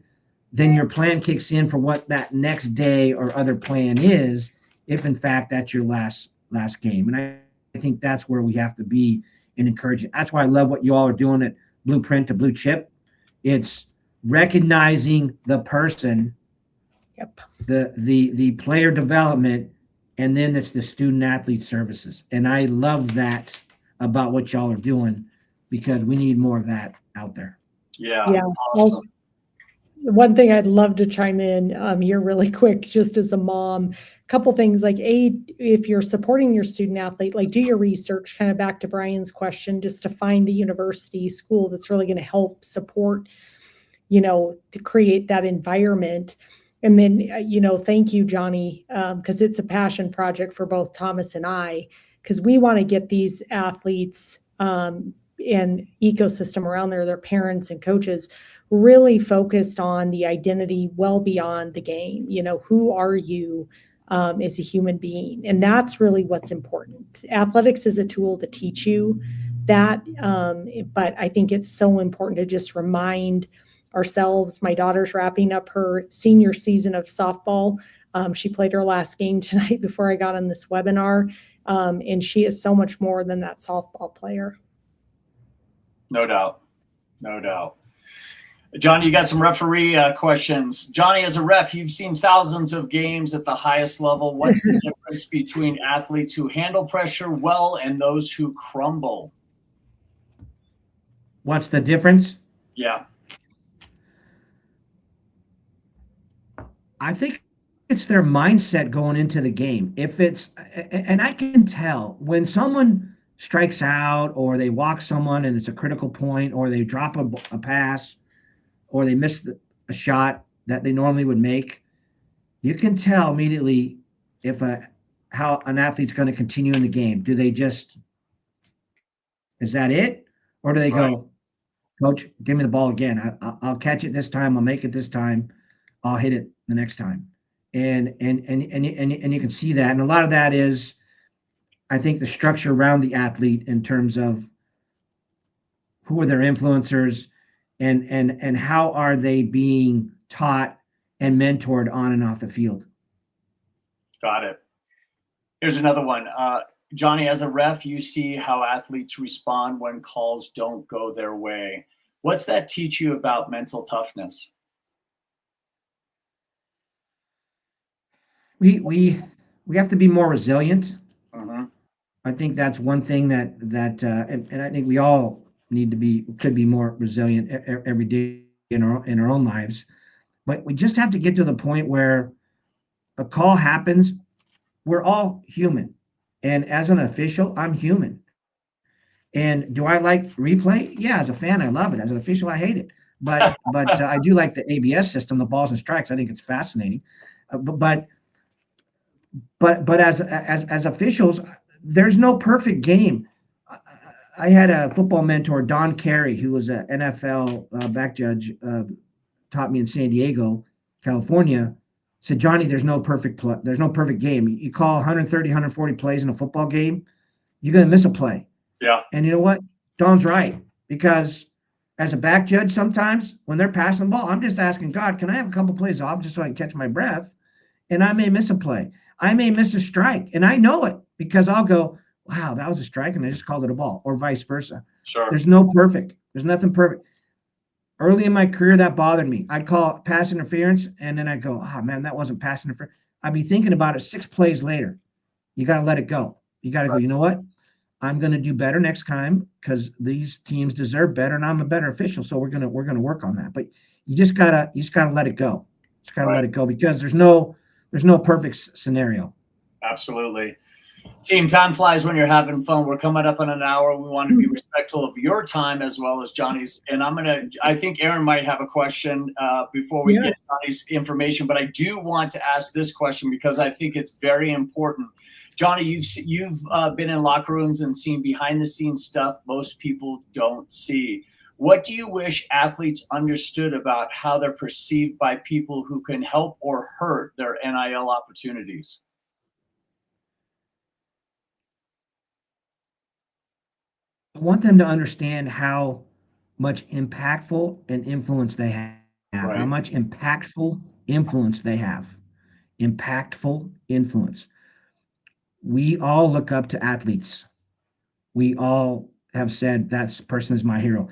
then your plan kicks in for what that next day or other plan is. If in fact that's your last game, and I think that's where we have to be and encourage it. That's why I love what you all are doing at Blueprint to Blue Chip. It's recognizing the person, the player development, and then it's the student athlete services. And I love that about what y'all are doing, because we need more of that out there. Yeah. Yeah. Awesome. Well, one thing I'd love to chime in here really quick, just as a mom, a couple things like if you're supporting your student athlete, like do your research, kind of back to Brian's question, just to find the university school that's really going to help support, to create that environment. And then, thank you, Johnny, because it's a passion project for both Thomas and I, because we want to get these athletes and ecosystem around there, their parents and coaches, really focused on the identity well beyond the game. Who are you as a human being? And that's really what's important. Athletics is a tool to teach you that, but I think it's so important to just remind ourselves. My daughter's wrapping up her senior season of softball. She played her last game tonight before I got on this webinar, and she is so much more than that softball player. No doubt. No doubt. Johnny, you got some referee questions. Johnny, as a ref, you've seen thousands of games at the highest level. What's the difference between athletes who handle pressure well and those who crumble? What's the difference? Yeah. I think it's their mindset going into the game. And I can tell when someone strikes out, or they walk someone and it's a critical point, or they drop a pass, or they miss a shot that they normally would make, you can tell immediately how an athlete's going to continue in the game. Do they just, is that it? Or do they go, Coach, give me the ball again. I'll catch it this time. I'll make it this time. I'll hit it the next time. And you can see that. And a lot of that is, I think, the structure around the athlete in terms of who are their influencers, and how are they being taught and mentored on and off the field. Got it. Here's another one. Johnny, as a ref, you see how athletes respond when calls don't go their way. What's that teach you about mental toughness? We have to be more resilient. Mm-hmm. I think that's one thing that and I think we all could be more resilient every day in our own lives. But we just have to get to the point where a call happens. We're all human, and as an official, I'm human, And do I like replay? Yeah, as a fan, I love it. As an official, I hate it. But I do like the ABS system, the balls and strikes. I think it's fascinating. But as officials, there's no perfect game. I had a football mentor, Don Carey, who was an NFL back judge, taught me in San Diego, California. Said, Johnny, there's no perfect game. You call 130, 140 plays in a football game, you're going to miss a play. Yeah. And you know what? Don's right, because as a back judge, sometimes when they're passing the ball, I'm just asking God, can I have a couple plays off just so I can catch my breath? And I may miss a play. I may miss a strike, and I know it because I'll go, wow, that was a strike, and I just called it a ball, or vice versa. Sure. There's no perfect. There's nothing perfect. Early in my career, that bothered me. I'd call pass interference, and then I'd go, oh, man, that wasn't pass interference. I'd be thinking about it 6 plays later. You got to let it go. You got to go, you know what? I'm going to do better next time because these teams deserve better, and I'm a better official. So we're gonna work on that. But you just gotta let it go. Just gotta let it go, because there's no perfect scenario. Absolutely. Team, time flies when you're having fun. We're coming up on an hour. We want to be respectful of your time as well as Johnny's. And I think Aaron might have a question before we get Johnny's information, but I do want to ask this question because I think it's very important. Johnny, you've been in locker rooms and seen behind the scenes stuff most people don't see. What do you wish athletes understood about how they're perceived by people who can help or hurt their NIL opportunities? I want them to understand how much impactful and influence they have, Right. how much impactful influence they have. Impactful influence. We all look up to athletes. We all have said that person is my hero.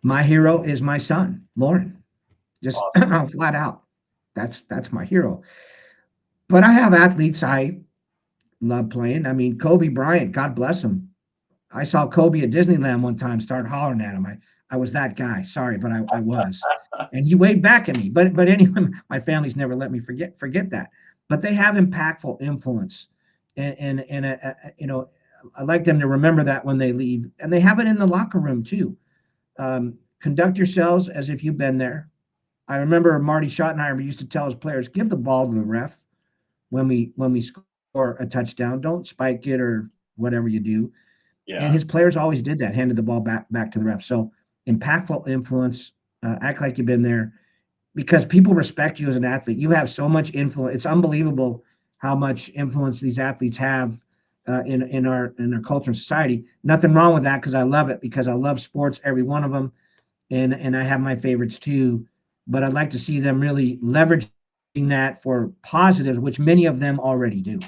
My hero is my son, Lauren. Just Awesome. flat out. That's my hero. But I have athletes I love playing. I mean, Kobe Bryant, God bless him. I saw Kobe at Disneyland one time, start hollering at him. I was that guy. Sorry, but I was. And he waved back at me. But anyway, my family's never let me forget that. But they have impactful influence. And you know, I like them to remember that when they leave. And they have it in the locker room too. Conduct yourselves as if you've been there. I remember Marty Schottenheimer used to tell his players, give the ball to the ref when we score a touchdown. Don't spike it or whatever you do. Yeah. And his players always did that, handed the ball back to the ref. So impactful influence, act like you've been there, because people respect you as an athlete. You have so much influence. It's unbelievable how much influence these athletes have in our culture and society. Nothing wrong with that, because I love it, because I love sports, every one of them, and I have my favorites too. But I'd like to see them really leveraging that for positives, which many of them already do.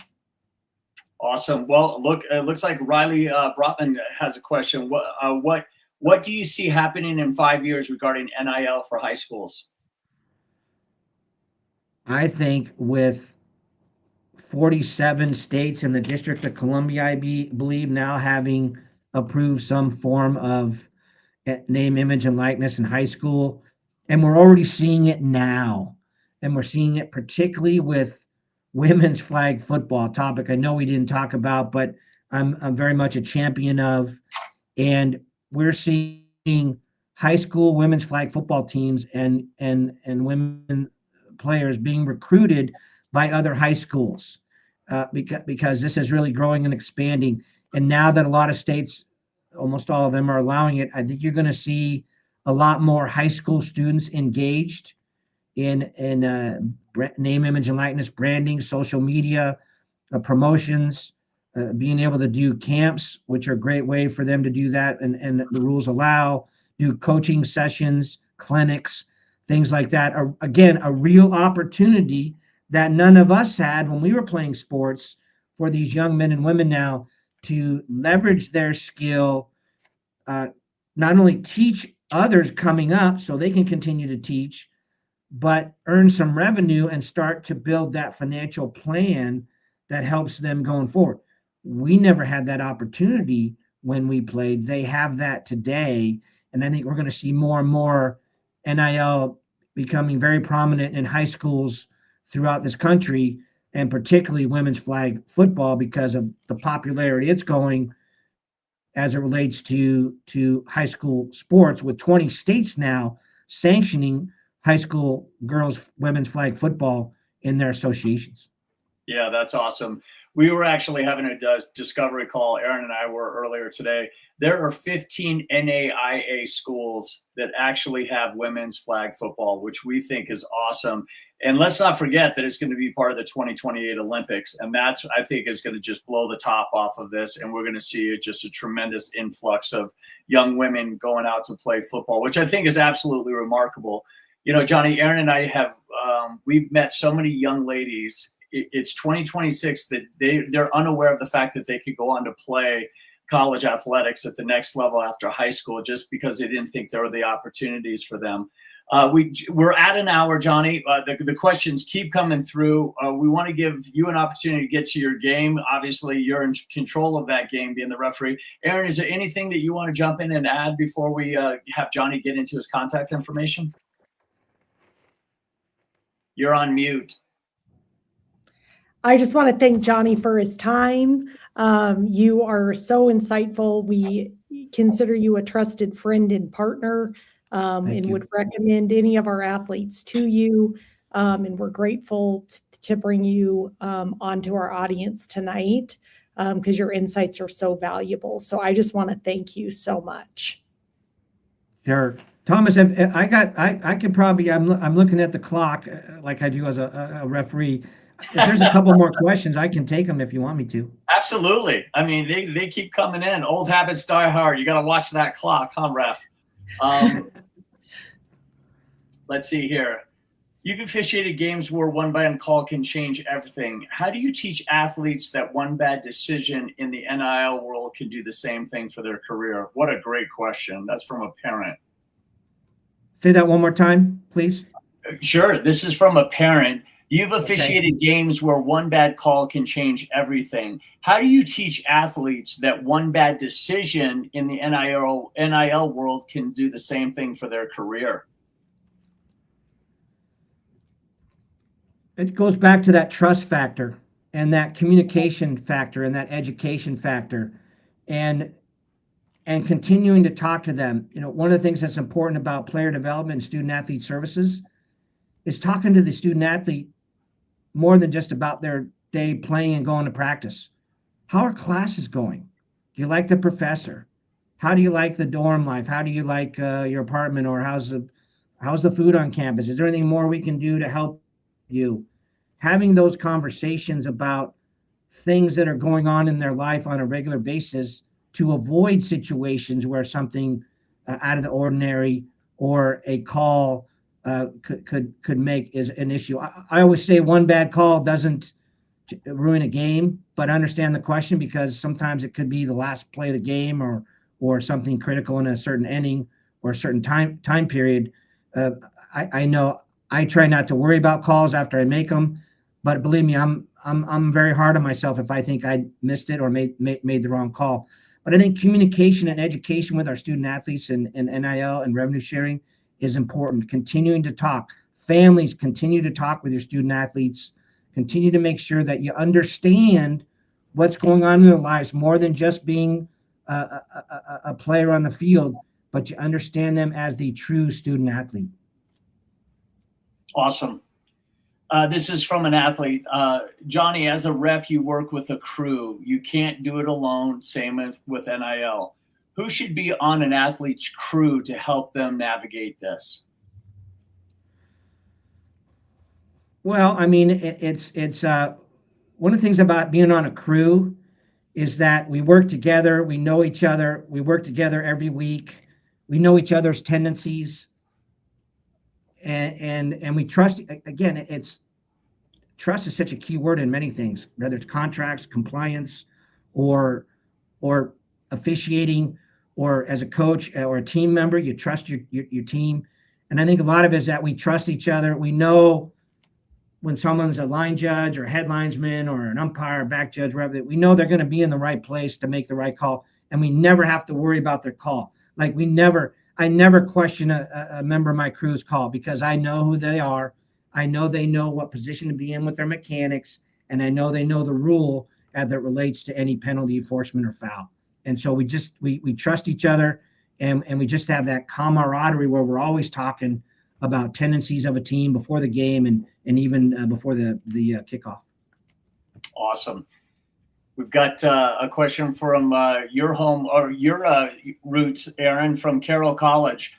Awesome. Well, look, it looks like Riley Brotman has a question. What do you see happening in 5 years regarding NIL for high schools? I think with 47 states in the District of Columbia, I believe, now having approved some form of name, image, and likeness in high school, and we're already seeing it now, and we're seeing it particularly with women's flag football, topic I know we didn't talk about, but I'm very much a champion of. And we're seeing high school women's flag football teams and women players being recruited by other high schools, because this is really growing and expanding. And now that a lot of states, almost all of them, are allowing it, I think you're going to see a lot more high school students engaged in name, image, and likeness, branding, social media, promotions, being able to do camps, which are a great way for them to do that, and the rules allow, do coaching sessions, clinics, things like that. Again, a real opportunity that none of us had when we were playing sports, for these young men and women now to leverage their skill, not only teach others coming up so they can continue to teach, but earn some revenue and start to build that financial plan that helps them going forward. We never had that opportunity when we played. They have that today. And I think we're going to see more and more NIL becoming very prominent in high schools throughout this country, and particularly women's flag football, because of the popularity it's going. as it relates to high school sports, with 20 states now sanctioning high school girls women's flag football in their associations. Yeah, that's awesome. We were actually having a discovery call. Aaron and I were earlier today. There are 15 NAIA schools that actually have women's flag football, which we think is awesome. And let's not forget that it's going to be part of the 2028 Olympics. And that's, I think, is going to just blow the top off of this. And we're going to see just a tremendous influx of young women going out to play football, which I think is absolutely remarkable. You know, Johnny, Aaron and I have, we've met so many young ladies. It's 2026 that they're unaware of the fact that they could go on to play college athletics at the next level after high school, just because they didn't think there were the opportunities for them. We're at an hour, Johnny. The questions keep coming through. We want to give you an opportunity to get to your game. Obviously, you're in control of that game, being the referee. Aaron, is there anything that you want to jump in and add before we have Johnny get into his contact information? You're on mute. I just want to thank Johnny for his time. You are so insightful. We consider you a trusted friend and partner, and would recommend any of our athletes to you. And we're grateful to bring you onto our audience tonight because your insights are so valuable. So I just want to thank you so much. Sure. Thomas, I could probably, I'm looking at the clock like I do as a referee. If there's a couple more questions, I can take them if you want me to. Absolutely. I mean, they keep coming in. Old habits die hard. You got to watch that clock, huh, ref? Let's see here. You've officiated games where one bad call can change everything. How do you teach athletes that one bad decision in the NIL world can do the same thing for their career? What a great question. That's from a parent. Say that one more time, please. Sure. This is from a parent. You've officiated games where one bad call can change everything. How do you teach athletes that one bad decision in the NIL world can do the same thing for their career? It goes back to that trust factor and that communication factor and that education factor and continuing to talk to them. You know, one of the things that's important about player development and student athlete services is talking to the student athlete more than just about their day playing and going to practice. How are classes going? Do you like the professor? How do you like the dorm life? How do you like your apartment, or how's the food on campus? Is there anything more we can do to help you? Having those conversations about things that are going on in their life on a regular basis to avoid situations where something out of the ordinary or a call could make is an issue. I always say one bad call doesn't ruin a game, but understand the question, because sometimes it could be the last play of the game or something critical in a certain inning or a certain time period. I know I try not to worry about calls after I make them, but believe me, I'm very hard on myself if I think I missed it or made the wrong call. But I think communication and education with our student athletes and NIL and revenue sharing is important. Continuing to talk. Families, continue to talk with your student athletes. Continue to make sure that you understand what's going on in their lives, more than just being a player on the field, but you understand them as the true student athlete. Awesome. This is from an athlete. Johnny, as a ref, you work with a crew. You can't do it alone. Same with NIL. Who should be on an athlete's crew to help them navigate this? Well, I mean, it's one of the things about being on a crew is that we work together. We know each other. We work together every week. We know each other's tendencies, and we trust. Again, trust is such a key word in many things, whether it's contracts, compliance, or officiating, or as a coach or a team member, you trust your team. And I think a lot of it is that we trust each other. We know when someone's a line judge or head linesman or an umpire, back judge, whatever, we know they're going to be in the right place to make the right call, and we never have to worry about their call. Like I never question a member of my crew's call, because I know who they are. I know they know what position to be in with their mechanics, and I know they know the rule as it relates to any penalty enforcement or foul. And so we trust each other, and we just have that camaraderie where we're always talking about tendencies of a team before the game and even before the kickoff. Awesome. We've got a question from your home or your roots, Aaron, from Carroll College.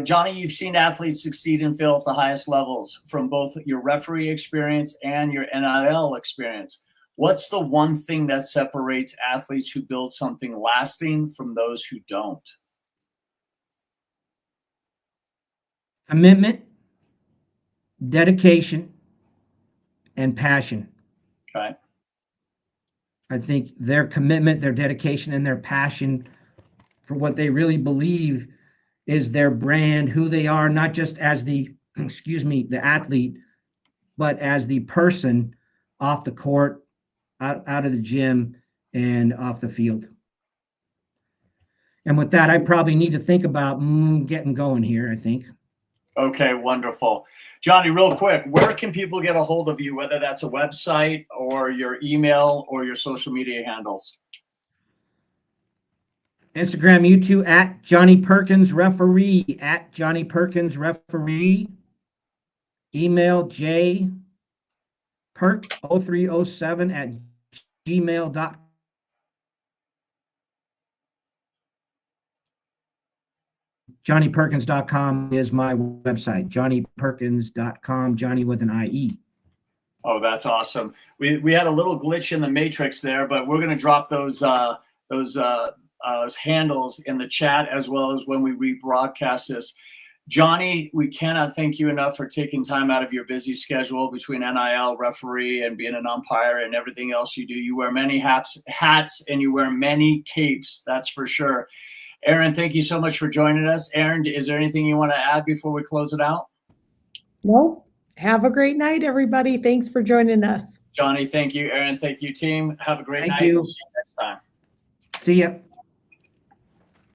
Johnny, you've seen athletes succeed and fail at the highest levels from both your referee experience and your NIL experience. What's the one thing that separates athletes who build something lasting from those who don't? Commitment, dedication, and passion. Okay. I think their commitment, their dedication, and their passion for what they really believe is their brand, who they are, not just as the athlete, but as the person off the court, out of the gym, and off the field. And with that, I probably need to think about getting going here, I think. Okay, wonderful. Johnny, real quick, where can people get a hold of you, whether that's a website or your email or your social media handles? Instagram, YouTube, at Johnnie Perkins Referee, at Johnnie Perkins Referee. Email jperk0307@gmail.com. JohnniePerkins.com is my website. JohnniePerkins.com, Johnny with an IE. Oh, that's awesome. We had a little glitch in the matrix there, but we're going to drop those handles in the chat as well as when we rebroadcast this. Johnny, we cannot thank you enough for taking time out of your busy schedule between NIL, referee, and being an umpire and everything else you do. You wear many hats and you wear many capes, that's for sure. Aaron, thank you so much for joining us. Aaron, is there anything you want to add before we close it out? No. Have a great night, everybody. Thanks for joining us. Johnny, thank you. Aaron, thank you, team. Have a great night. Thank you. We'll see you next time. See ya.